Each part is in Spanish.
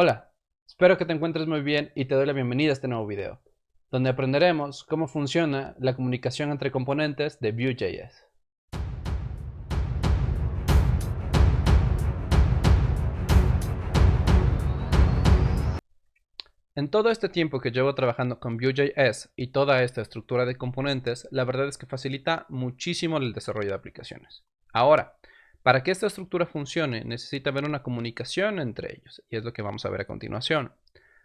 Hola, espero que te encuentres muy bien y te doy la bienvenida a este nuevo video, donde aprenderemos cómo funciona la comunicación entre componentes de Vue.js. En todo este tiempo que llevo trabajando con Vue.js y toda esta estructura de componentes, la verdad es que facilita muchísimo el desarrollo de aplicaciones. Ahora, para que esta estructura funcione, necesita haber una comunicación entre ellos, y es lo que vamos a ver a continuación.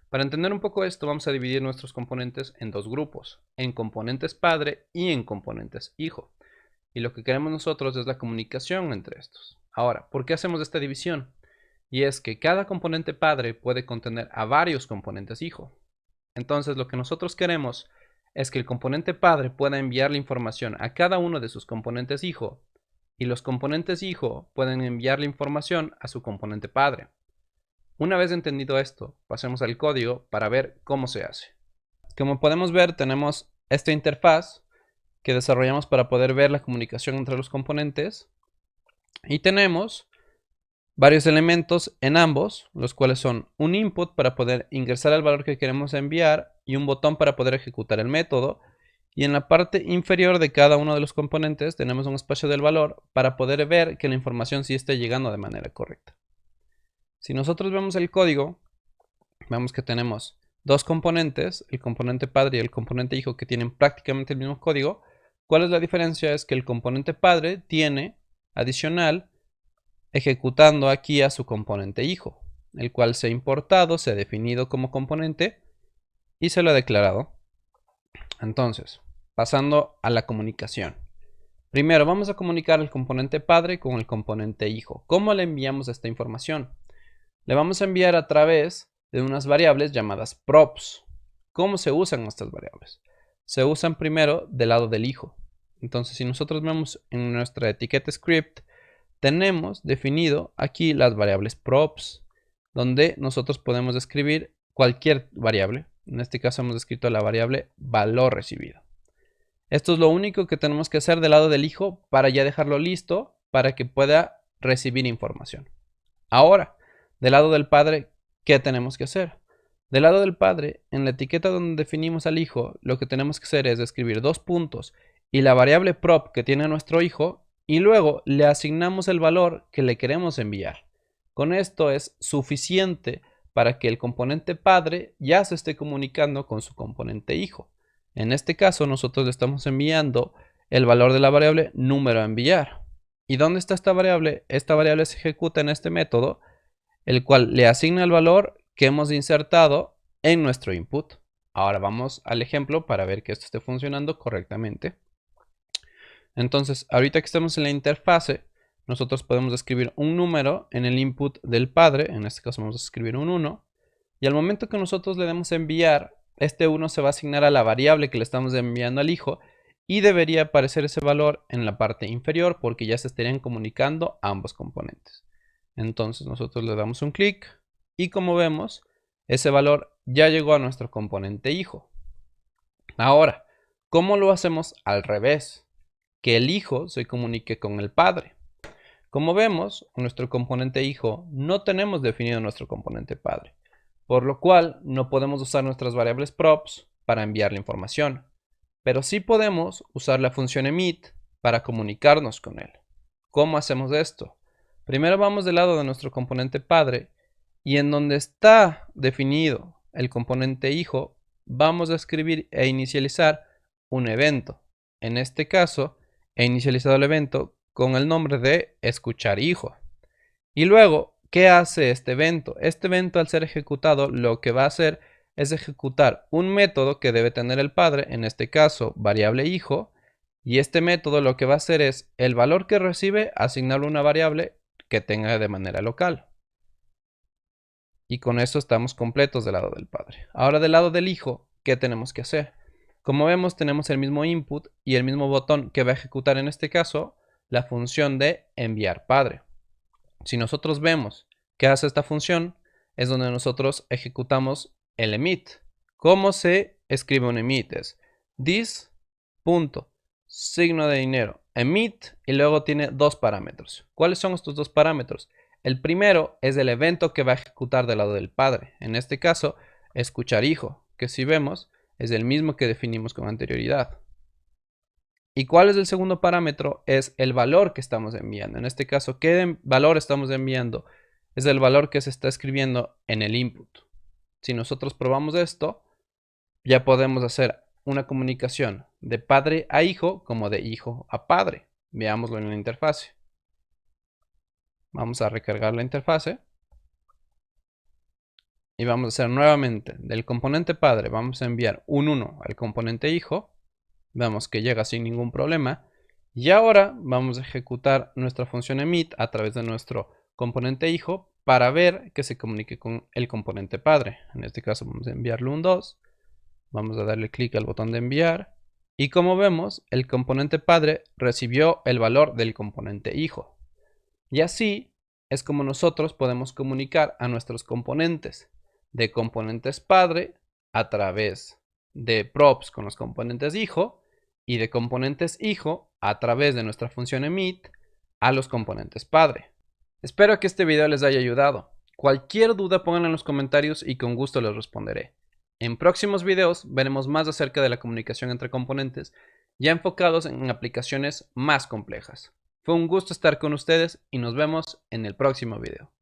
Para entender un poco esto, vamos a dividir nuestros componentes en dos grupos, en componentes padre y en componentes hijo. Y lo que queremos nosotros es la comunicación entre estos. Ahora, ¿por qué hacemos esta división? Y es que cada componente padre puede contener a varios componentes hijo. Entonces, lo que nosotros queremos es que el componente padre pueda enviar la información a cada uno de sus componentes hijo y los componentes hijo pueden enviar la información a su componente padre. Una vez entendido esto, pasemos al código para ver cómo se hace. Como podemos ver, tenemos esta interfaz que desarrollamos para poder ver la comunicación entre los componentes y tenemos varios elementos en ambos, los cuales son un input para poder ingresar el valor que queremos enviar y un botón para poder ejecutar el método. Y en la parte inferior de cada uno de los componentes tenemos un espacio del valor para poder ver que la información sí esté llegando de manera correcta. Si nosotros vemos el código, vemos que tenemos dos componentes, el componente padre y el componente hijo, que tienen prácticamente el mismo código. ¿Cuál es la diferencia? Es que el componente padre tiene adicional ejecutando aquí a su componente hijo, el cual se ha importado, se ha definido como componente y se lo ha declarado. Entonces, pasando a la comunicación. Primero vamos a comunicar el componente padre con el componente hijo. ¿Cómo le enviamos esta información? Le vamos a enviar a través de unas variables llamadas props. ¿Cómo se usan estas variables? Se usan primero del lado del hijo. Entonces, si nosotros vemos en nuestra etiqueta script, tenemos definido aquí las variables props, donde nosotros podemos escribir cualquier variable. En este caso hemos escrito la variable valor recibido. Esto es lo único que tenemos que hacer del lado del hijo para ya dejarlo listo para que pueda recibir información. Ahora, del lado del padre, ¿qué tenemos que hacer? Del lado del padre, en la etiqueta donde definimos al hijo, lo que tenemos que hacer es escribir dos puntos y la variable prop que tiene nuestro hijo y luego le asignamos el valor que le queremos enviar. Con esto es suficiente para que el componente padre ya se esté comunicando con su componente hijo. En este caso, nosotros le estamos enviando el valor de la variable número a enviar. ¿Y dónde está esta variable? Esta variable se ejecuta en este método, el cual le asigna el valor que hemos insertado en nuestro input. Ahora vamos al ejemplo para ver que esto esté funcionando correctamente. Entonces, ahorita que estamos en la interfase, nosotros podemos escribir un número en el input del padre. En este caso vamos a escribir un 1. Y al momento que nosotros le demos a enviar, este 1 se va a asignar a la variable que le estamos enviando al hijo y debería aparecer ese valor en la parte inferior porque ya se estarían comunicando ambos componentes. Entonces nosotros le damos un clic y como vemos, ese valor ya llegó a nuestro componente hijo. Ahora, ¿cómo lo hacemos al revés? Que el hijo se comunique con el padre. Como vemos, en nuestro componente hijo no tenemos definido nuestro componente padre, por lo cual no podemos usar nuestras variables props para enviar la información, pero sí podemos usar la función emit para comunicarnos con él. ¿Cómo hacemos esto? Primero vamos del lado de nuestro componente padre y en donde está definido el componente hijo, vamos a escribir e inicializar un evento. En este caso, he inicializado el evento con el nombre de escuchar hijo. Y luego, ¿qué hace este evento? Este evento, al ser ejecutado, lo que va a hacer es ejecutar un método que debe tener el padre, en este caso variable hijo, y este método lo que va a hacer es el valor que recibe asignarle una variable que tenga de manera local. Y con eso estamos completos del lado del padre. Ahora del lado del hijo, ¿qué tenemos que hacer? Como vemos, tenemos el mismo input y el mismo botón que va a ejecutar en este caso la función de enviar padre. Si nosotros vemos qué hace esta función, es donde nosotros ejecutamos el emit. ¿Cómo se escribe un emit? Es this, punto, signo de dinero, emit, y luego tiene dos parámetros. ¿Cuáles son estos dos parámetros? El primero es el evento que va a ejecutar del lado del padre. En este caso, escuchar hijo, que si vemos es el mismo que definimos con anterioridad. ¿Y cuál es el segundo parámetro? Es el valor que estamos enviando. En este caso, ¿qué valor estamos enviando? Es el valor que se está escribiendo en el input. Si nosotros probamos esto, ya podemos hacer una comunicación de padre a hijo como de hijo a padre. Veámoslo en la interfase. Vamos a recargar la interfase. Y vamos a hacer nuevamente del componente padre, vamos a enviar un 1 al componente hijo. Vemos que llega sin ningún problema. Y ahora vamos a ejecutar nuestra función emit a través de nuestro componente hijo para ver que se comunique con el componente padre. En este caso vamos a enviarle un 2. Vamos a darle clic al botón de enviar. Y como vemos, el componente padre recibió el valor del componente hijo. Y así es como nosotros podemos comunicar a nuestros componentes de componentes padre a través de props con los componentes hijo y de componentes hijo a través de nuestra función emit a los componentes padre. Espero que este video les haya ayudado. Cualquier duda pónganla en los comentarios y con gusto les responderé. En próximos videos veremos más acerca de la comunicación entre componentes, ya enfocados en aplicaciones más complejas. Fue un gusto estar con ustedes y nos vemos en el próximo video.